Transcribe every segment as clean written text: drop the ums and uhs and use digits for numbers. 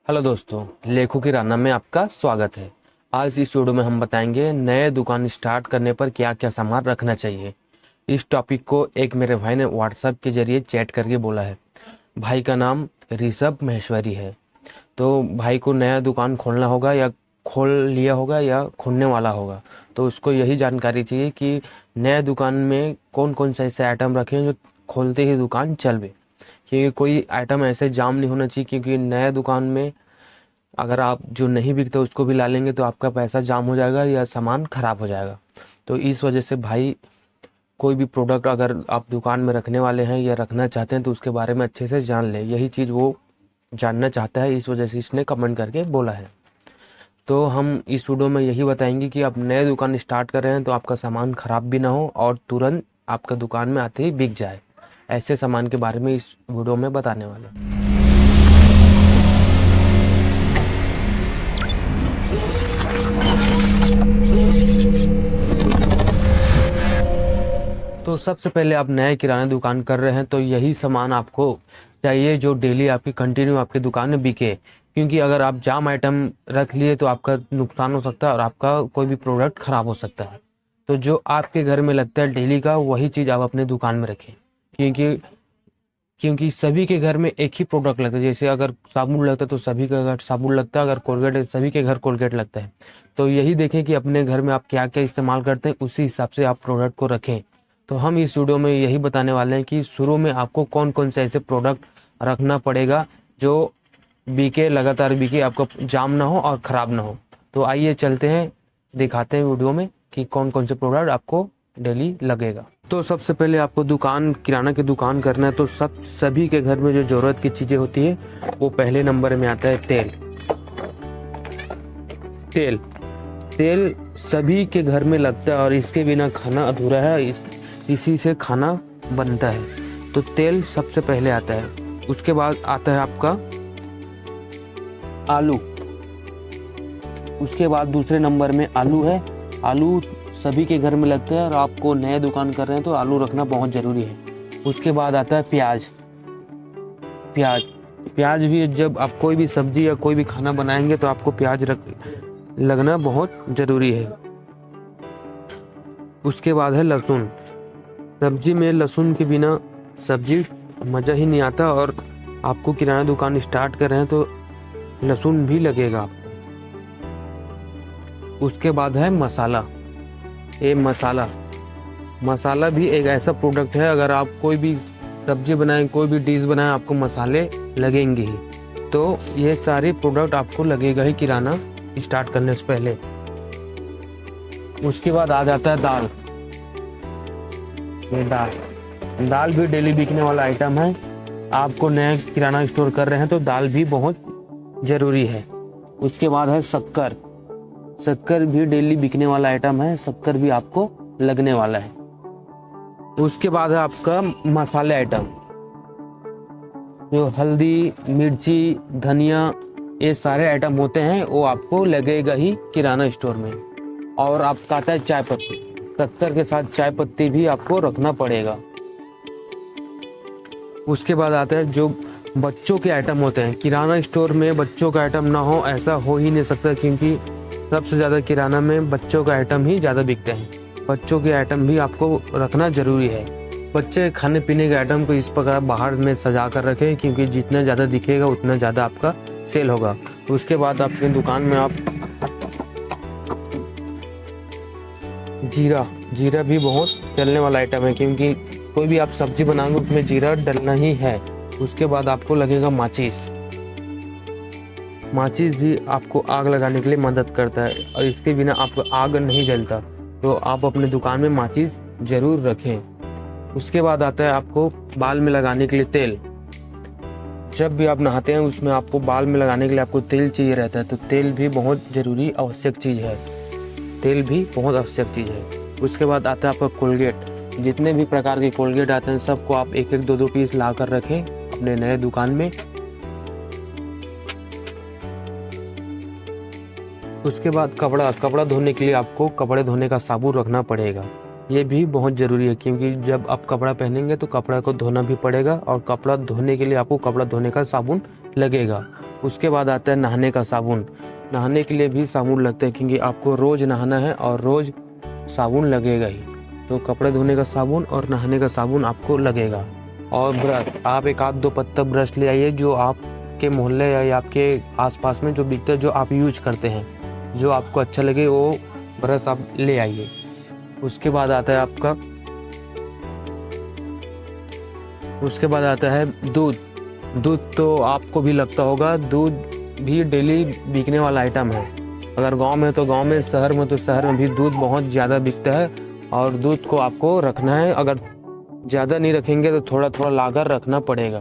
Hello दोस्तों, लेखों की राना में आपका स्वागत है। आज इस वीडियो में हम बताएंगे नए दुकान स्टार्ट करने पर क्या क्या सामान रखना चाहिए। इस टॉपिक को एक मेरे भाई ने व्हाट्सएप के जरिए चैट करके बोला है। भाई का नाम ऋषभ महेश्वरी है। तो भाई को नया दुकान खोलना होगा या खोल लिया होगा या खोलने वाला होगा, तो उसको यही जानकारी चाहिए कि नए दुकान में कौन कौन से ऐसे आइटम रखें जो खोलते ही दुकान चलवे। क्योंकि कोई आइटम ऐसे जाम नहीं होना चाहिए, क्योंकि नया दुकान में अगर आप जो नहीं बिकते उसको भी ला लेंगे तो आपका पैसा जाम हो जाएगा या सामान खराब हो जाएगा। तो इस वजह से भाई कोई भी प्रोडक्ट अगर आप दुकान में रखने वाले हैं या रखना चाहते हैं तो उसके बारे में अच्छे से जान लें। यही चीज़ वो जानना चाहता है, इस वजह से इसने कमेंट करके बोला है। तो हम इस वीडियो में यही बताएंगे कि आप नए दुकान स्टार्ट कर रहे हैं तो आपका सामान खराब भी ना हो और तुरंत आपका दुकान में आते ही बिक जाए। ऐसे सामान के बारे में इस वीडियो में बताने वाले हैं। तो सबसे पहले आप नए किराना दुकान कर रहे हैं तो यही सामान आपको चाहिए जो डेली आपकी कंटिन्यू आपकी दुकान में बिके। क्योंकि अगर आप जाम आइटम रख लिए तो आपका नुकसान हो सकता है और आपका कोई भी प्रोडक्ट खराब हो सकता है। तो जो आपके घर में लगता है डेली का, वही चीज़ आप अपने दुकान में रखें। क्योंकि क्योंकि सभी के घर में एक ही प्रोडक्ट लगता है। जैसे अगर साबुन लगता है तो सभी के घर साबुन लगता है, अगर कोलगेट है सभी के घर कोलगेट लगता है। तो यही देखें कि अपने घर में आप क्या क्या इस्तेमाल करते हैं, उसी हिसाब से आप प्रोडक्ट को रखें। तो हम इस वीडियो में यही बताने वाले हैं कि शुरू में आपको कौन कौन से ऐसे प्रोडक्ट रखना पड़ेगा जो बिके, लगातार बिके, आपका जाम ना हो और ख़राब ना हो। तो आइए चलते हैं, दिखाते हैं वीडियो में कि कौन कौन से प्रोडक्ट आपको डेली लगेगा। तो सबसे पहले आपको दुकान किराना की दुकान करना है तो सभी के घर में जो ज़रूरत की चीज़ें होती है वो पहले नंबर में आता है तेल। तेल तेल सभी के घर में लगता है और इसके बिना खाना अधूरा है। इसी से खाना बनता है। तो तेल सबसे पहले आता है। उसके बाद आता है आपका आलू। उसके बाद दूसरे नंबर में आलू है। आलू सभी के घर में लगता है और आपको नए दुकान कर रहे हैं तो आलू रखना बहुत ज़रूरी है। उसके बाद आता है प्याज। प्याज प्याज भी जब आप कोई भी सब्जी या कोई भी खाना बनाएंगे तो आपको प्याज लगना बहुत ज़रूरी है। उसके बाद है लहसुन। सब्जी में लहसुन के बिना सब्जी मज़ा ही नहीं आता और आपको किराना दुकान स्टार्ट कर रहे हैं तो लहसुन भी लगेगा आपको। उसके बाद है मसाला। ये मसाला भी एक ऐसा प्रोडक्ट है, अगर आप कोई भी सब्जी बनाएं, कोई भी डिश बनाएं, आपको मसाले लगेंगे ही। तो ये सारे प्रोडक्ट आपको लगेगा ही किराना स्टार्ट करने से पहले। उसके बाद आ जाता है दाल। ये दाल भी डेली बिकने वाला आइटम है। आपको नया किराना स्टोर कर रहे हैं तो दाल भी बहुत ज़रूरी है। उसके बाद है शक्कर। शक्कर भी डेली बिकने वाला आइटम है। शक्कर भी आपको लगने वाला है। उसके बाद है आपका मसाले आइटम, जो हल्दी, मिर्ची, धनिया, ये सारे आइटम होते हैं वो आपको लगेगा ही किराना स्टोर में। और आपका आता है चाय पत्ती। शक्कर के साथ चाय पत्ती भी आपको रखना पड़ेगा। उसके बाद आता है जो बच्चों के आइटम होते हैं। किराना स्टोर में बच्चों का आइटम ना हो ऐसा हो ही नहीं सकता, क्योंकि सबसे ज़्यादा किराना में बच्चों का आइटम ही ज़्यादा बिकते हैं। बच्चों के आइटम भी आपको रखना ज़रूरी है। बच्चे खाने पीने के आइटम को इस प्रकार बाहर में सजा कर रखें, क्योंकि जितना ज़्यादा दिखेगा उतना ज़्यादा आपका सेल होगा। उसके बाद आपकी दुकान में आप जीरा भी बहुत चलने वाला आइटम है, क्योंकि कोई भी आप सब्जी बनाएंगे उसमें जीरा डलना ही है। उसके बाद आपको लगेगा माचिस। माचिस भी आपको आग लगाने के लिए मदद करता है और इसके बिना आपको आग नहीं जलता। तो आप अपने दुकान में माचिस ज़रूर रखें। उसके बाद आता है आपको बाल में लगाने के लिए तेल। जब भी आप नहाते हैं उसमें आपको बाल में लगाने के लिए आपको तेल चाहिए रहता है। तो तेल भी बहुत ज़रूरी आवश्यक चीज़ है। तेल भी बहुत आवश्यक चीज़ है। उसके बाद आता है आपका कोलगेट। जितने भी प्रकार के कोलगेट आते हैं सबको आप एक एक दो पीस ला कर रखें अपने नए दुकान में। उसके बाद कपड़ा धोने के लिए आपको कपड़े धोने का साबुन रखना पड़ेगा। ये भी बहुत ज़रूरी है, क्योंकि जब आप कपड़ा पहनेंगे तो कपड़ा को धोना भी पड़ेगा और कपड़ा धोने के लिए आपको कपड़ा धोने का साबुन लगेगा। उसके बाद आता है नहाने का साबुन। नहाने के लिए भी साबुन लगते हैं, क्योंकि आपको रोज़ नहाना है और रोज़ साबुन लगेगा ही। तो कपड़े धोने का साबुन और नहाने का साबुन आपको लगेगा। और ब्रश, आप एक आध दो पत्ता ब्रश ले आइए जो आपके मोहल्ले या आपके आसपास में जो बिकते हैं, जो आप यूज करते हैं, जो आपको अच्छा लगे वो ब्रश आप ले आइए। उसके बाद आता है आपका दूध। दूध तो आपको भी लगता होगा, दूध भी डेली बिकने वाला आइटम है। अगर गांव में तो गांव में, शहर में तो शहर में भी दूध बहुत ज़्यादा बिकता है और दूध को आपको रखना है। अगर ज़्यादा नहीं रखेंगे तो थोड़ा थोड़ा लाकर रखना पड़ेगा।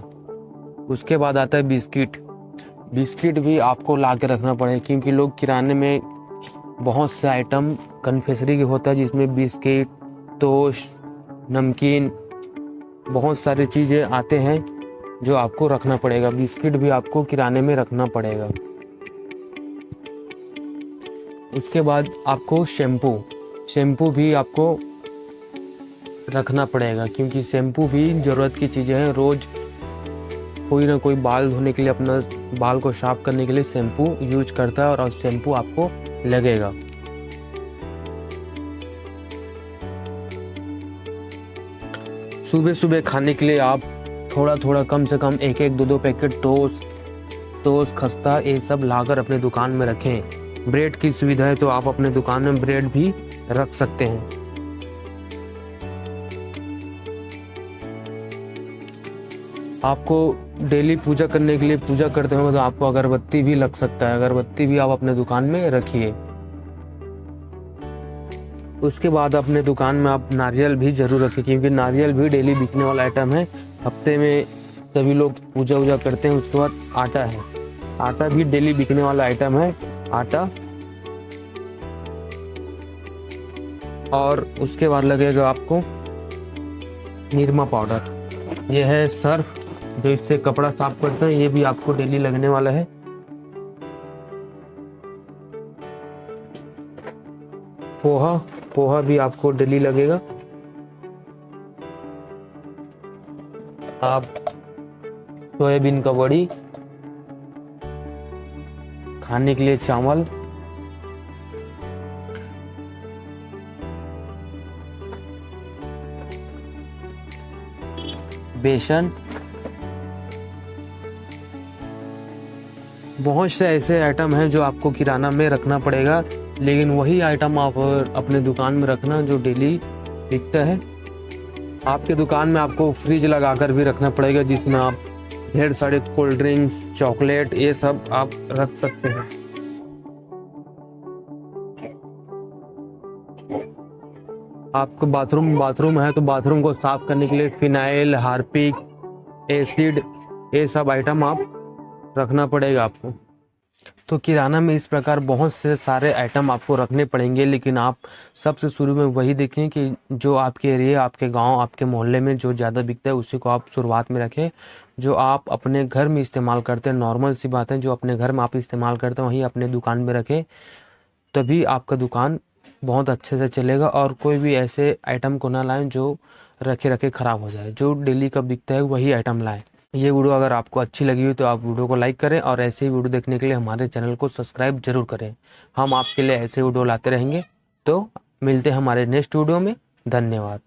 उसके बाद आता है बिस्किट। बिस्किट भी आपको ला के रखना पड़ेगा, क्योंकि लोग किराने में बहुत से आइटम कन्फेक्शनरी के होता है, जिसमें बिस्किट, टोस्ट, नमकीन, बहुत सारी चीज़ें आते हैं जो आपको रखना पड़ेगा। बिस्किट भी आपको किराने में रखना पड़ेगा। उसके बाद आपको शैम्पू भी आपको रखना पड़ेगा, क्योंकि शैम्पू भी ज़रूरत की चीज़ें हैं। रोज़ कोई ना कोई बाल धोने के लिए, अपना बाल को साफ करने के लिए शैम्पू यूज करता है और शैम्पू आपको लगेगा। सुबह सुबह खाने के लिए आप थोड़ा थोड़ा, कम से कम एक एक दो दो पैकेट टोस्ट, खस्ता, ये सब लाकर अपने दुकान में रखें। ब्रेड की सुविधा है तो आप अपने दुकान में ब्रेड भी रख सकते हैं। आपको डेली पूजा करने के लिए, पूजा करते हो तो आपको अगरबत्ती भी लग सकता है। अगरबत्ती भी आप अपने दुकान में रखिए। उसके बाद अपने दुकान में आप नारियल भी जरूर रखें, क्योंकि नारियल भी डेली बिकने वाला आइटम है। हफ्ते में सभी लोग पूजा वूजा करते हैं। उसके बाद आटा है, आटा भी डेली बिकने वाला आइटम है, आटा। और उसके बाद लगेगा आपको निरमा पाउडर। ये है सर्फ, जो इससे कपड़ा साफ करते हैं, ये भी आपको डेली लगने वाला है। पोहा भी आपको डेली लगेगा। आप सोयाबीन का बड़ी, खाने के लिए चावल, बेसन, बहुत से ऐसे आइटम हैं जो आपको किराना में रखना पड़ेगा, लेकिन वही आइटम आप अपने दुकान में रखना जो डेली बिकता है। आपके दुकान में आपको फ्रिज लगाकर भी रखना पड़ेगा, जिसमें आप ढेर सारे कोल्ड ड्रिंक्स, चॉकलेट, ये सब आप रख सकते हैं। आपको बाथरूम है तो बाथरूम को साफ करने के लिए फिनाइल, हार्पिक, एसिड, ये सब आइटम आप रखना पड़ेगा आपको। तो किराना में इस प्रकार बहुत से सारे आइटम आपको रखने पड़ेंगे, लेकिन आप सबसे शुरू में वही देखें कि जो आपके एरिया, आपके गांव, आपके मोहल्ले में जो ज़्यादा बिकता है उसी को आप शुरुआत में रखें। जो आप अपने घर में इस्तेमाल करते हैं, नॉर्मल सी बात है, जो अपने घर में आप इस्तेमाल करते हैं वही अपने दुकान में रखें, तभी आपका दुकान बहुत अच्छे से चलेगा। और कोई भी ऐसे आइटम को ना लाएं जो रखे ख़राब हो जाए। जो डेली का बिकता है वही आइटम लाएं। ये वीडियो अगर आपको अच्छी लगी हो तो आप वीडियो को लाइक करें, और ऐसे ही वीडियो देखने के लिए हमारे चैनल को सब्सक्राइब जरूर करें। हम आपके लिए ऐसे वीडियो लाते रहेंगे। तो मिलते हैं हमारे नेक्स्ट वीडियो में। धन्यवाद।